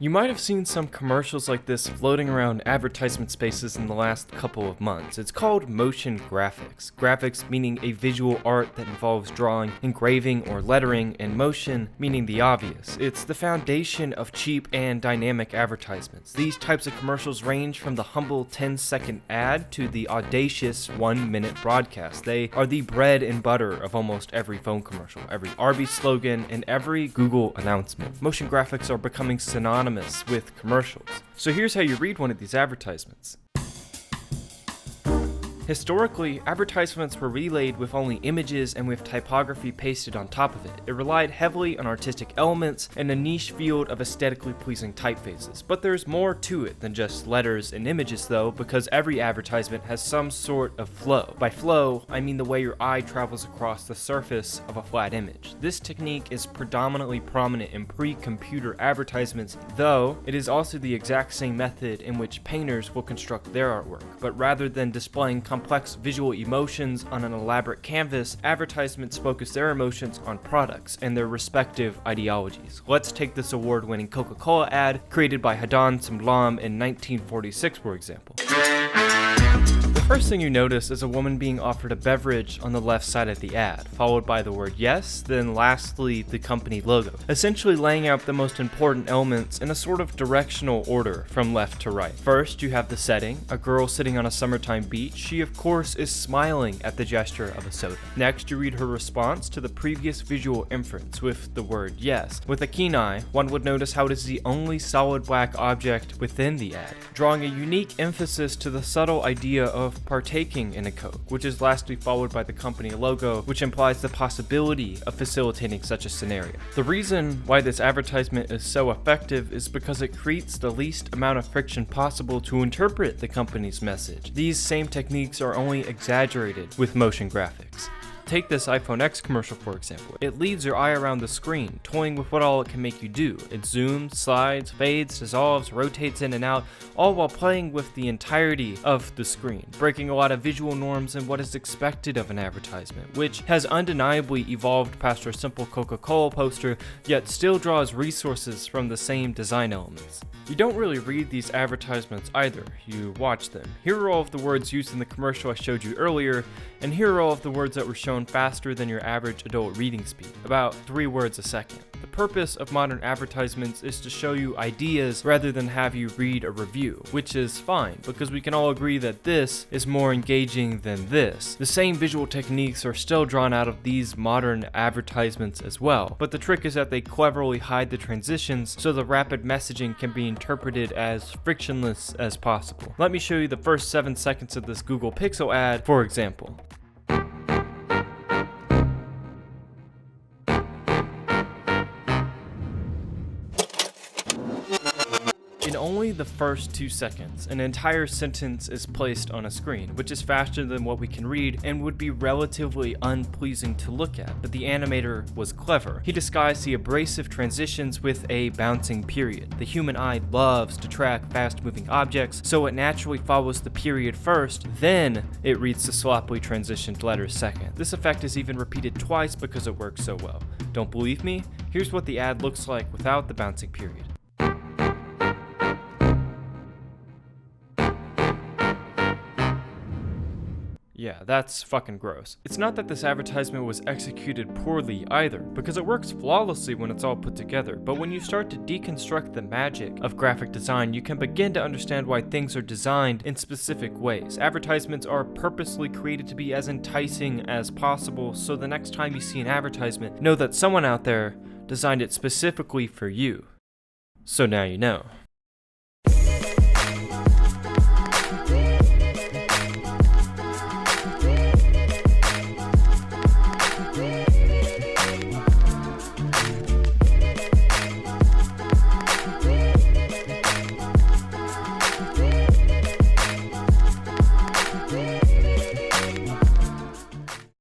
You might have seen some commercials like this floating around advertisement spaces in the last couple of months. It's called motion graphics. Graphics meaning a visual art that involves drawing, engraving, or lettering, and motion meaning the obvious. It's the foundation of cheap and dynamic advertisements. These types of commercials range from the humble 10-second ad to the audacious 1-minute broadcast. They are the bread and butter of almost every phone commercial, every Arby's slogan, and every Google announcement. Motion graphics are becoming synonymous with commercials. So here's how you read one of these advertisements. Historically, advertisements were relayed with only images and with typography pasted on top of it. It relied heavily on artistic elements and a niche field of aesthetically pleasing typefaces. But there's more to it than just letters and images though, because every advertisement has some sort of flow. By flow, I mean the way your eye travels across the surface of a flat image. This technique is predominantly prominent in pre-computer advertisements, though it is also the exact same method in which painters will construct their artwork. But rather than displaying complex visual emotions on an elaborate canvas, advertisements focus their emotions on products and their respective ideologies. Let's take this award-winning Coca-Cola ad created by Hadan Simlam in 1946, for example. The first thing you notice is a woman being offered a beverage on the left side of the ad, followed by the word yes, then lastly the company logo, essentially laying out the most important elements in a sort of directional order from left to right. First, you have the setting, a girl sitting on a summertime beach. She of course is smiling at the gesture of a soda. Next, you read her response to the previous visual inference with the word yes. With a keen eye, one would notice how it is the only solid black object within the ad, drawing a unique emphasis to the subtle idea of partaking in a Coke, which is lastly followed by the company logo, which implies the possibility of facilitating such a scenario. The reason why this advertisement is so effective is because it creates the least amount of friction possible to interpret the company's message. These same techniques are only exaggerated with motion graphics. Take this iPhone X commercial for example. It leads your eye around the screen, toying with what all it can make you do. It zooms, slides, fades, dissolves, rotates in and out, all while playing with the entirety of the screen, breaking a lot of visual norms and what is expected of an advertisement, which has undeniably evolved past our simple Coca-Cola poster, yet still draws resources from the same design elements. You don't really read these advertisements either, you watch them. Here are all of the words used in the commercial I showed you earlier, and here are all of the words that were shown faster than your average adult reading speed, about 3 words a second. The purpose of modern advertisements is to show you ideas rather than have you read a review, which is fine, because we can all agree that this is more engaging than this. The same visual techniques are still drawn out of these modern advertisements as well, but the trick is that they cleverly hide the transitions so the rapid messaging can be interpreted as frictionless as possible. Let me show you the first 7 seconds of this Google Pixel ad, for example. In only the first 2 seconds, an entire sentence is placed on a screen, which is faster than what we can read and would be relatively unpleasing to look at, but the animator was clever. He disguised the abrasive transitions with a bouncing period. The human eye loves to track fast-moving objects, so it naturally follows the period first, then it reads the sloppily transitioned letters second. This effect is even repeated twice because it works so well. Don't believe me? Here's what the ad looks like without the bouncing period. Yeah, that's fucking gross. It's not that this advertisement was executed poorly either, because it works flawlessly when it's all put together, but when you start to deconstruct the magic of graphic design, you can begin to understand why things are designed in specific ways. Advertisements are purposely created to be as enticing as possible, so the next time you see an advertisement, know that someone out there designed it specifically for you. So now you know.